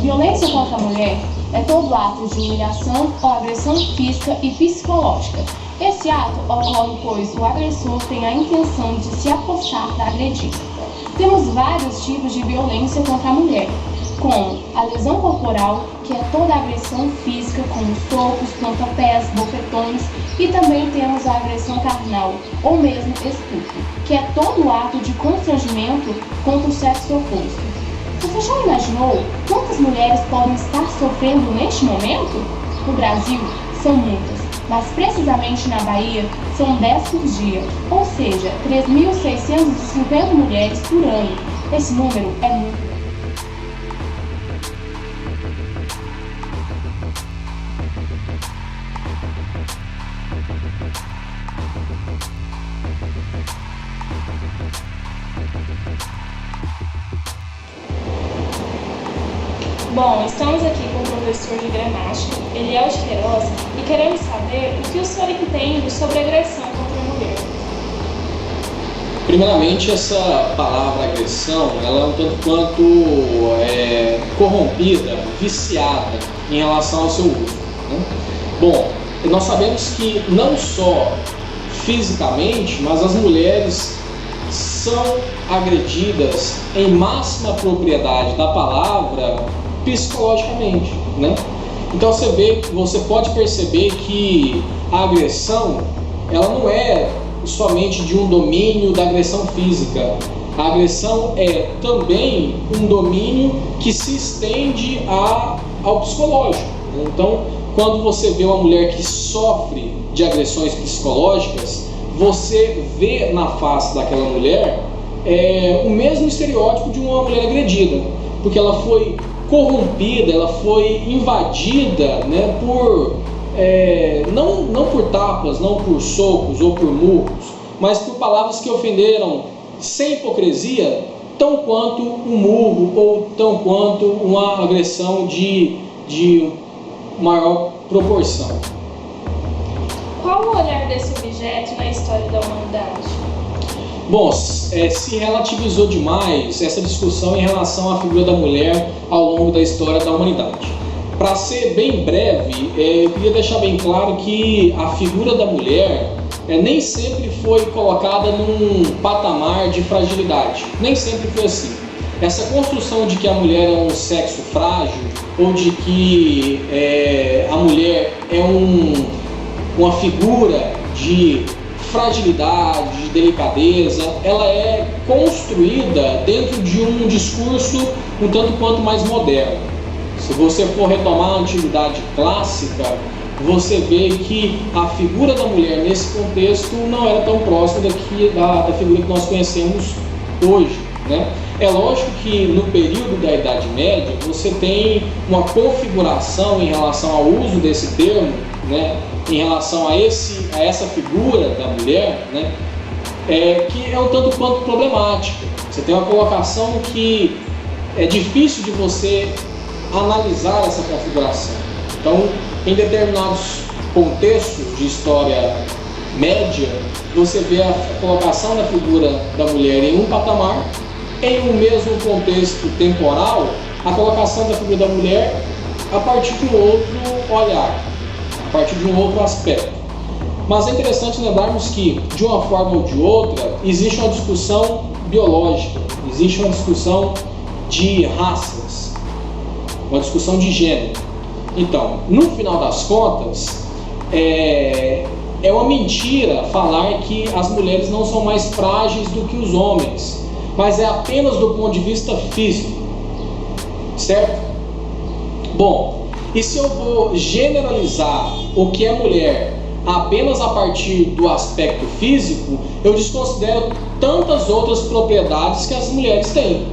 Violência contra a mulher é todo ato de humilhação ou agressão física e psicológica. Esse ato ocorre pois o agressor tem a intenção de se apossar da agredida. Temos vários tipos de violência contra a mulher, como a lesão corporal, que é toda a agressão física, como socos, pontapés, bofetões, e também temos a agressão carnal, ou mesmo estupro, que é todo o ato de constrangimento contra o sexo oposto. Você já imaginou quantas mulheres podem estar sofrendo neste momento? No Brasil, são muitas, mas precisamente na Bahia, são 10 por dia, ou seja, 3.650 mulheres por ano. Esse número é muito. Bom, estamos aqui com o professor de gramática, Eliel de Queiroz, e queremos saber o que o senhor entende sobre agressão contra a mulher. Primeiramente, essa palavra agressão, ela é um tanto quanto corrompida, viciada em relação ao seu uso, né? Bom, nós sabemos que não só fisicamente, mas as mulheres são agredidas em máxima propriedade da palavra psicologicamente, né? Então você pode perceber que a agressão, ela não é somente de um domínio da agressão física. A agressão é também um domínio que se estende ao psicológico. Então, quando você vê uma mulher que sofre de agressões psicológicas, você vê na face daquela mulher o mesmo estereótipo de uma mulher agredida, porque ela foi corrompida, ela foi invadida, né, não por tapas, não por socos ou por murros, mas por palavras que ofenderam sem hipocrisia, tão quanto um murro ou tão quanto uma agressão de maior proporção. Qual o olhar desse objeto na história da humanidade? Bom, se relativizou demais essa discussão em relação à figura da mulher ao longo da história da humanidade. Para ser bem breve, eu queria deixar bem claro que a figura da mulher nem sempre foi colocada num patamar de fragilidade. Nem sempre foi assim. Essa construção de que a mulher é um sexo frágil ou de que a mulher é uma figura de fragilidade, de delicadeza, ela é construída dentro de um discurso um tanto quanto mais moderno. Se você for retomar a antiguidade clássica, você vê que a figura da mulher nesse contexto não era tão próxima da figura que nós conhecemos hoje, né? É lógico que no período da Idade Média você tem uma configuração em relação ao uso desse termo, né, em relação a essa figura da mulher, né, que é um tanto quanto problemática. Você tem uma colocação que é difícil de você analisar essa configuração. Então, em determinados contextos de história média, você vê a colocação da figura da mulher em um patamar, em um mesmo contexto temporal, a colocação da figura da mulher a partir de um outro olhar, a partir de um outro aspecto. Mas é interessante lembrarmos que, de uma forma ou de outra, existe uma discussão biológica, existe uma discussão de raças, uma discussão de gênero. Então, no final das contas, é uma mentira falar que as mulheres não são mais frágeis do que os homens, mas é apenas do ponto de vista físico, certo? Bom, e se eu vou generalizar o que é mulher apenas a partir do aspecto físico, eu desconsidero tantas outras propriedades que as mulheres têm.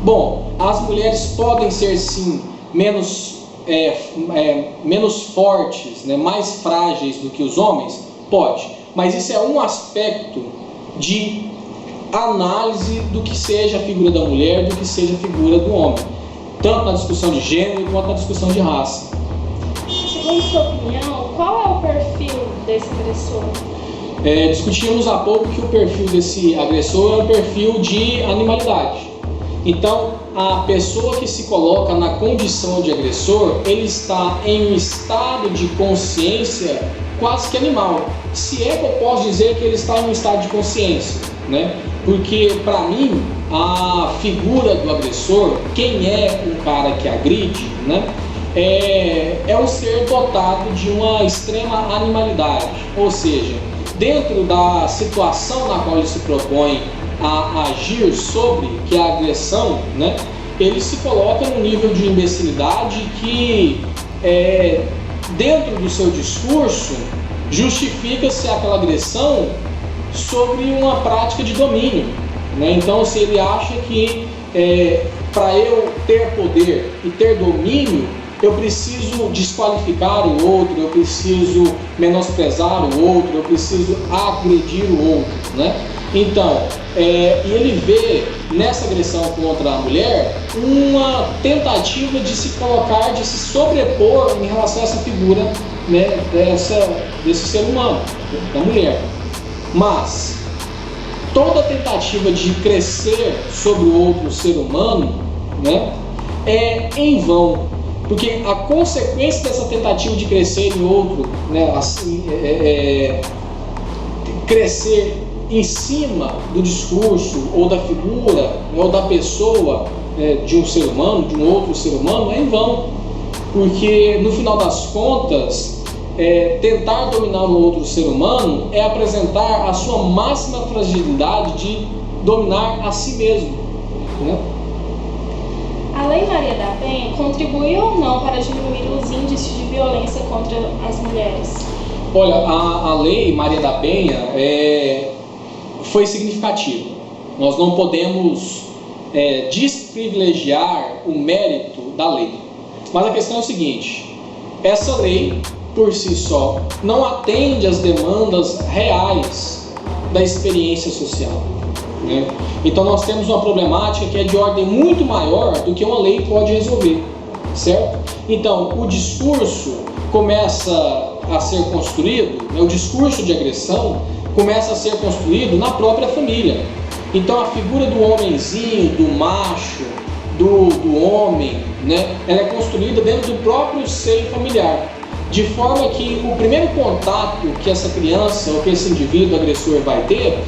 Bom, as mulheres podem ser sim menos fortes, né, mais frágeis do que os homens? Pode, mas isso é um aspecto de análise do que seja a figura da mulher, do que seja a figura do homem, tanto na discussão de gênero quanto na discussão de raça. Segundo sua opinião, qual é o perfil desse agressor? Discutimos há pouco que o perfil desse agressor é um perfil de animalidade. Então, a pessoa que se coloca na condição de agressor, ele está em um estado de consciência quase que animal. Se é que eu posso dizer que ele está em um estado de consciência, né? Porque, para mim, a figura do agressor, quem é o cara que agride, né? É um ser dotado de uma extrema animalidade, ou seja, dentro da situação na qual ele se propõe a agir sobre, que é a agressão, né, ele se coloca num nível de imbecilidade que, dentro do seu discurso, justifica-se aquela agressão sobre uma prática de domínio, né? Então, se ele acha que para eu ter poder e ter domínio, eu preciso desqualificar o outro, eu preciso menosprezar o outro, eu preciso agredir o outro, né? Então, e ele vê nessa agressão contra a mulher uma tentativa de se colocar, de se sobrepor em relação a essa figura, né, desse ser humano, da mulher. Mas toda tentativa de crescer sobre o outro ser humano, né, é em vão. Porque a consequência dessa tentativa de crescer em outro, né, assim, crescer em cima do discurso ou da figura, né, ou da pessoa, de um ser humano, de um outro ser humano, é em vão. Porque no final das contas, tentar dominar um outro ser humano é apresentar a sua máxima fragilidade de dominar a si mesmo, né? A Lei Maria da Penha contribuiu ou não para diminuir os índices de violência contra as mulheres? Olha, a Lei Maria da Penha foi significativa. Nós não podemos desprivilegiar o mérito da lei. Mas a questão é o seguinte: essa lei, por si só, não atende às demandas reais da experiência social, né? Então nós temos uma problemática que é de ordem muito maior do que uma lei pode resolver, certo? Então o discurso começa a ser construído, né? O discurso de agressão começa a ser construído na própria família. Então a figura do homenzinho, do macho, do homem, né, ela é construída dentro do próprio seio familiar, de forma que o primeiro contato que essa criança ou que esse indivíduo agressor vai ter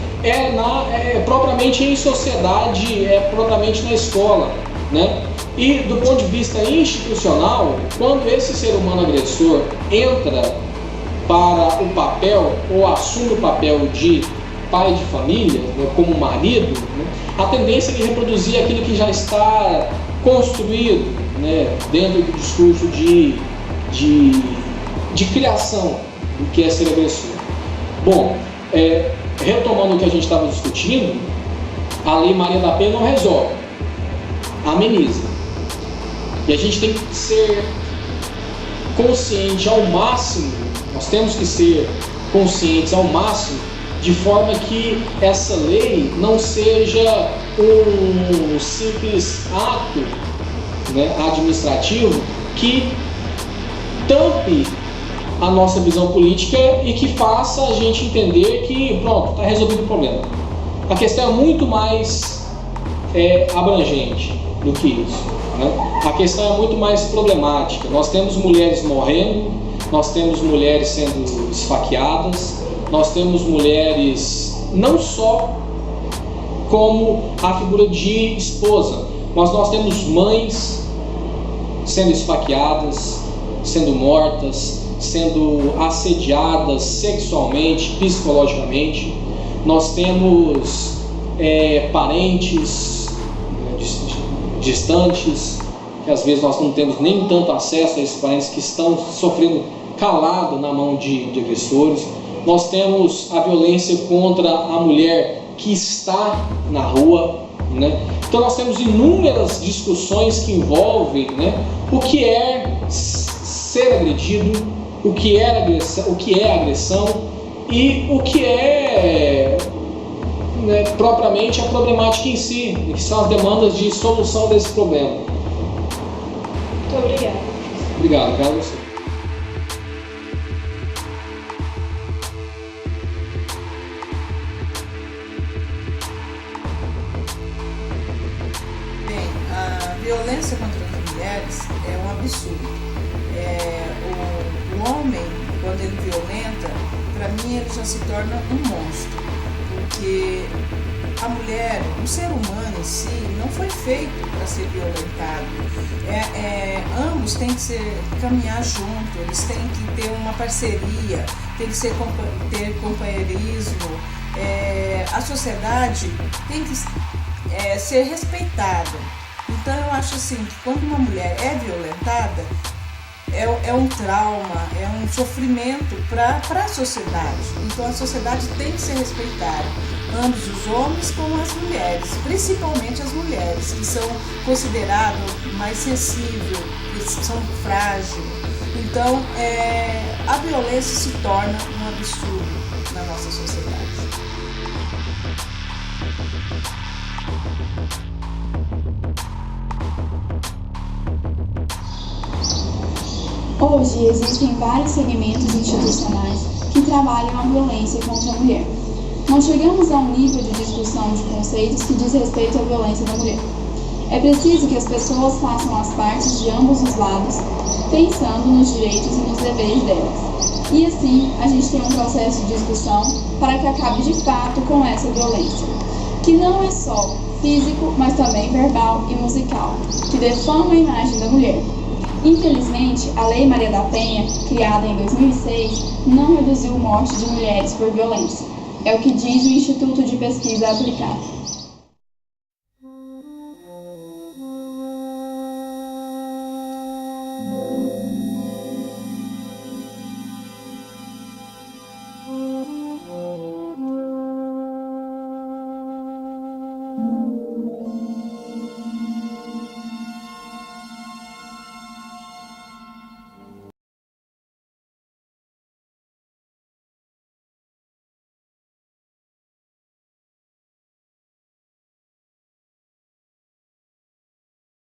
propriamente em sociedade, propriamente na escola, né? E do ponto de vista institucional, quando esse ser humano agressor entra para o papel ou assume o papel de pai de família, né, como marido, né, a tendência é de reproduzir aquilo que já está construído, né, dentro do discurso de criação do que é ser agressor. Bom, retomando o que a gente estava discutindo, a Lei Maria da Penha não resolve, ameniza. E a gente tem que ser consciente ao máximo, nós temos que ser conscientes ao máximo, de forma que essa lei não seja um simples ato, né, administrativo que tampe a nossa visão política e que faça a gente entender que pronto, está resolvido o problema. A questão é muito mais abrangente do que isso, né? A questão é muito mais problemática. Nós temos mulheres morrendo, nós temos mulheres sendo esfaqueadas, nós temos mulheres não só como a figura de esposa, mas nós temos mães sendo esfaqueadas, sendo mortas, sendo assediadas sexualmente, psicologicamente. Nós temos parentes distantes, que às vezes nós não temos nem tanto acesso a esses parentes que estão sofrendo calado na mão de agressores. Nós temos a violência contra a mulher que está na rua, né? Então nós temos inúmeras discussões que envolvem, né, o que é ser agredido, o que é agressão e o que é, né, propriamente a problemática em si, que são as demandas de solução desse problema. Muito obrigada. Obrigado, Carlos. violência contra as mulheres é um absurdo. O homem, quando ele violenta, para mim ele já se torna um monstro, porque a mulher, o ser humano em si, não foi feito para ser violentado. Ambos têm que caminhar junto, eles têm que ter uma parceria, tem que ter companheirismo. A sociedade tem que ser respeitada. Então eu acho assim que quando uma mulher é violentada, é um trauma, é um sofrimento para a sociedade. Então a sociedade tem que ser respeitada, ambos os homens como as mulheres, principalmente as mulheres, que são consideradas mais sensíveis, que são frágeis. Então a violência se torna um absurdo na nossa sociedade. Hoje existem vários segmentos institucionais que trabalham a violência contra a mulher. Nós chegamos a um nível de discussão de conceitos que diz respeito à violência da mulher. É preciso que as pessoas façam as partes de ambos os lados, pensando nos direitos e nos deveres delas. E assim, a gente tem um processo de discussão para que acabe de fato com essa violência, que não é só físico, mas também verbal e musical, que defama a imagem da mulher. Infelizmente, a Lei Maria da Penha, criada em 2006, não reduziu a morte de mulheres por violência. É o que diz o Instituto de Pesquisa Aplicada.